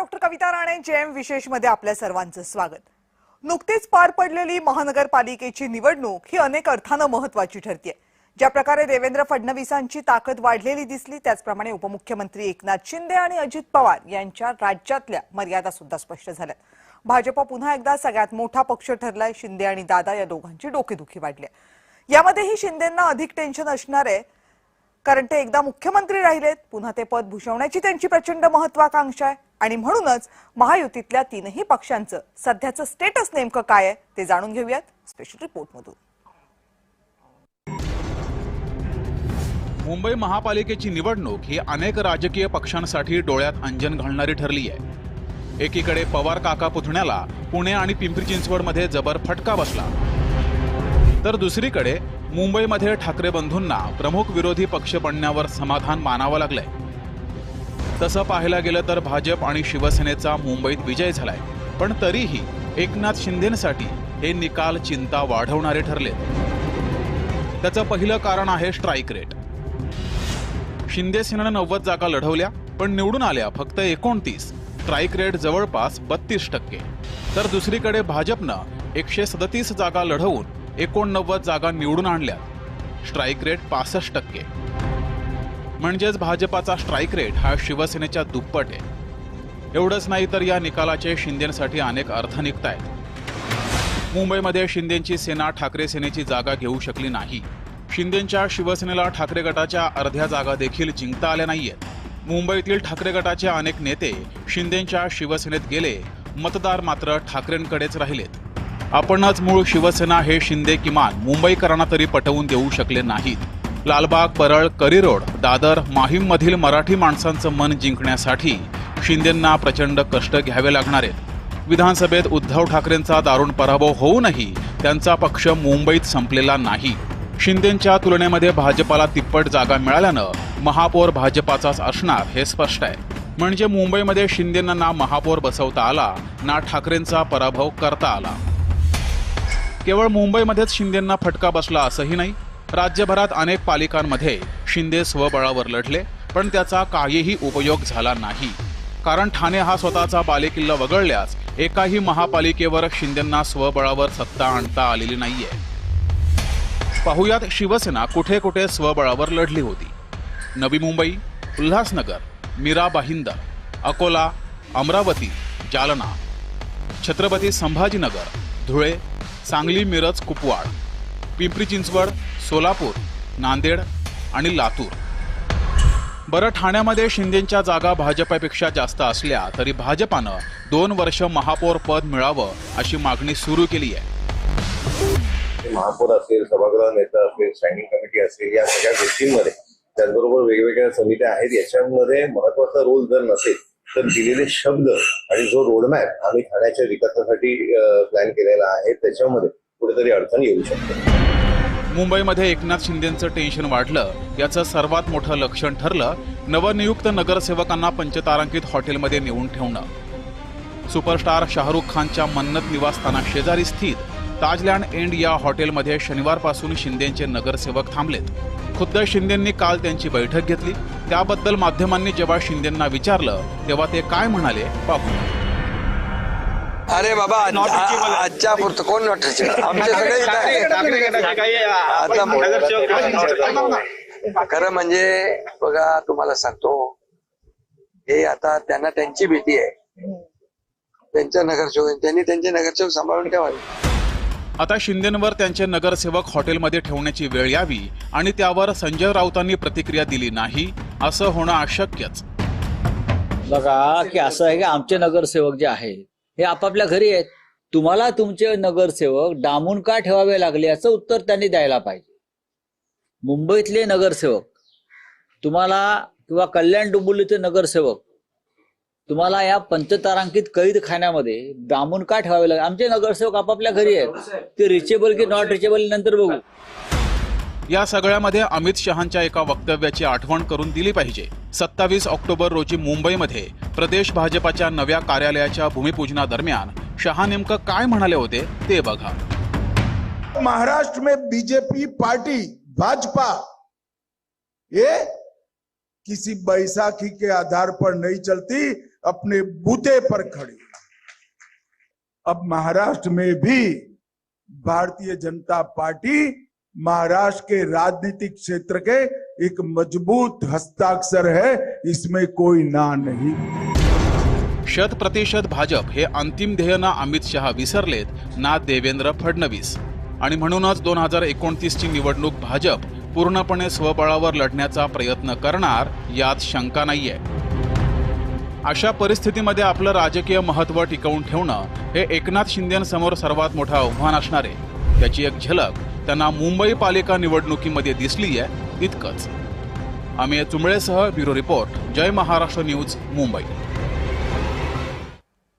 Doctor कविता Rane JM विशेष मध्ये आपल्या सर्वांचं स्वागत। नुकतीच पार पडलेली महानगरपालिकेची निवडणूक ही अनेक अर्थाने महत्त्वाची ठरते। ज्या प्रकारे देवेंद्र फडणवीसांची ताकद वाढलेली दिसली त्याचप्रमाणे उपमुख्यमंत्री एकनाथ शिंदे आणि अजित पवार यांच्या राज्यातल्या मर्यादा सुद्धा स्पष्ट झाल्या। भाजप पुन्हा एकदा सगळ्यात मोठा पक्ष ठरलाय। शिंदे आणि दादा या दोघांची डोकेदुखी वाढली। यामध्येही शिंदेंना अधिक टेन्शन असणार आहे, कारण ते एकदा मुख्यमंत्री राहिलेत। पुन्हा ते पद भूषवण्याची त्यांची प्रचंड महत्त्वाकांक्षा आहे आणि म्हणूनच महायुतीतल्या तीनही पक्षांचं सध्याचं स्टेटस नेमकं काय आहे ते जाणून घेऊयात स्पेशल रिपोर्टमधून। मुंबई महापालिकेची निवडणूक ही अनेक राजकीय पक्षांसाठी डोळ्यात अंजन घालणारी ठरली आहे। एकीकडे पवार काका पुतण्याला पुणे आणि पिंपरी चिंचवडमध्ये जबर फटका बसला, तर दुसरीकडे मुंबईमध्ये ठाकरे बंधूंना प्रमुख विरोधी पक्ष बनण्यावर समाधान मानावं लागलंय। तसं पाहायला गेलं तर भाजप आणि शिवसेनेचा मुंबईत विजय झालाय, पण तरीही एकनाथ शिंदेंसाठी हे निकाल चिंता वाढवणारे ठरले। त्याचं पहिलं कारण आहे स्ट्राईक रेट। शिंदे सेनेनं 90 जागा लढवल्या, पण निवडून आल्या फक्त 29। स्ट्राईक रेट जवळपास 32%। तर दुसरीकडे भाजपनं 137 जागा लढवून 89 जागा निवडून आणल्या। Strike rate 65%। म्हणजेच भाजपाचा स्ट्राईक रेट हा शिवसेनेच्या दुप्पट आहे। एवढंच नाही तर या निकालाचे शिंदेंसाठी अनेक अर्थ निघतायत। मुंबईमध्ये शिंदेंची सेना ठाकरे सेनेची जागा घेऊ शकली नाही। शिंदेंच्या शिवसेनेला ठाकरे गटाच्या अर्ध्या जागा देखील जिंकता आल्या नाहीयेत। मुंबईतील ठाकरे गटाचे अनेक नेते शिंदेंच्या शिवसेनेत गेले, मतदार मात्र ठाकरेंकडेच राहिलेत। आपणच मूळ शिवसेना हे शिंदे किमान मुंबईकरांना तरी पटवून देऊ शकले नाहीत। लालबाग, परळ, करीरोड, दादर, माहीममधील मराठी माणसांचं मन जिंकण्यासाठी शिंदेंना प्रचंड कष्ट घ्यावे लागणार आहेत। विधानसभेत उद्धव ठाकरेंचा दारुण पराभव होऊनही त्यांचा पक्ष मुंबईत संपलेला नाही। शिंदेंच्या तुलनेमध्ये भाजपाला तिप्पट जागा मिळाल्यानं महापौर भाजपाचाच असणार हे स्पष्ट आहे। म्हणजे मुंबईमध्ये शिंदेंना ना महापौर बसवता आला, ना ठाकरेंचा पराभव करता आला। केवळ मुंबईमध्येच शिंदेंना फटका बसला असंही नाही। राज्यभरात अनेक पालिकांमध्ये शिंदे स्वबळावर लढले, पण त्याचा काहीही उपयोग झाला नाही। कारण ठाणे हा स्वतःचा बालेकिल्ला वगळल्यास एकाही महापालिकेवर शिंदेंना स्वबळावर सत्ता आणता आलेली नाहीये। पाहुयात शिवसेना कुठे कुठे स्वबळावर लढली होती। नवी मुंबई, उल्हासनगर, मीरा भाईंदर, अकोला, अमरावती, जालना, छत्रपती संभाजीनगर, धुळे, सांगली, मिरज, कुपवाड, पिंपरी चिंचवड, सोलापूर, नांदेड आणि लातूर। बरं, ठाण्यामध्ये शिंदेंच्या जागा भाजपापेक्षा जास्त असल्या तरी भाजपानं 2 वर्ष महापौर पद मिळावं अशी मागणी सुरू केली आहे। महापौर असेल, सभागृह नेता असेल, स्टँडिंग कमिटी असेल, या सगळ्या गोष्टींमध्ये त्याचबरोबर वेगवेगळ्या समित्या आहेत। याच्यामध्ये महत्वाचा रोल जर नसेल तर दिलेले शब्द आणि जो रोडमॅप आम्ही ठाण्याच्या विकासासाठी प्लॅन केलेला आहे त्याच्यामध्ये कुठेतरी अडचण येऊ शकते। मुंबईमध्ये एकनाथ शिंदेंचं टेन्शन वाढलं याचं सर्वात मोठं लक्षण ठरलं नवनियुक्त नगरसेवकांना पंचतारांकित हॉटेलमध्ये नेऊन ठेवणं। सुपरस्टार शाहरुख खानच्या मन्नत निवासस्थाना शेजारी स्थित ताजलँड एंड या हॉटेलमध्ये शनिवारपासून शिंदेंचे नगरसेवक थांबलेत। खुद्द शिंदेंनी काल त्यांची बैठक घेतली। त्याबद्दल माध्यमांनी जेव्हा शिंदेंना विचारलं तेव्हा ते काय म्हणाले पाहू। अरे बाबा, आजच्या पुरतं कोण नोटीस आमचे सगळे आता खरं म्हणजे बघा, तुम्हाला सांगतो हे आता त्यांना त्यांची भीती आहे। त्यांच्या नगरसेवक त्यांनी त्यांचे नगरसेवक सांभाळून ठेवावे। आता शिंदेंवर त्यांचे नगरसेवक हॉटेलमध्ये ठेवण्याची वेळ यावी आणि त्यावर संजय राऊतांनी प्रतिक्रिया दिली नाही असं होणं अशक्यच। बघा की असं आहे की आमचे नगरसेवक जे आहेत हे आपापल्या घरी आहेत। तुम्हाला तुमचे नगरसेवक डांबून का ठेवावे लागले याचं उत्तर त्यांनी द्यायला पाहिजे। मुंबईतले नगरसेवक तुम्हाला किंवा कल्याण डोंबिवलीचे नगरसेवक तुम्हाला या पंचतारांकित कैद खाण्यामध्ये डांबून का ठेवावे लागले? आमचे नगरसेवक आपापल्या घरी आहेत। ते रिचेबल की नॉट रिचेबल नंतर बघू। या सगळ्यामध्ये अमित शहांच्या एका वक्तव्याची आठवण करून दिली पाहिजे। 27 ऑक्टोबर रोजी मुंबईमध्ये प्रदेश भाजपाच्या नव्या कार्यालयाच्या भूमिपूजनादरम्यान शहा नेमकं काय म्हणाले होते ते बघा। महाराष्ट्र में बीजेपी पार्टी भाजपा ये किसी बैसाखी के आधार पर नहीं चलती, अपने बूते पर खड़े। अब महाराष्ट्र में भी भारतीय जनता पार्टी महाराष्ट्र के राजनीतिक क्षेत्र के एक मजबूत हस्ताक्षर है, इसमें कोई ना नहीं। 100% भाजप हे अंतिम ध्येय ना अमित शहा विसरलेत ना देवेंद्र फडणवीस, आणि म्हणूनच 2029 ची निवडणूक भाजप पूर्णपणे स्वबळावर लढण्याचा प्रयत्न करणार यात शंका नाहीये। अशा परिस्थितीमध्ये आपलं राजकीय महत्त्व टिकवून ठेवणं हे एकनाथ शिंदेंसमोर सर्वात मोठं आव्हान असणार आहे। त्याची एक झलक त्यांना मुंबई पालिका निवडणुकीमध्ये दिसली आहे इतकंच। अमेय चुंबळेसह ब्युरो रिपोर्ट, जय महाराष्ट्र न्यूज, मुंबई।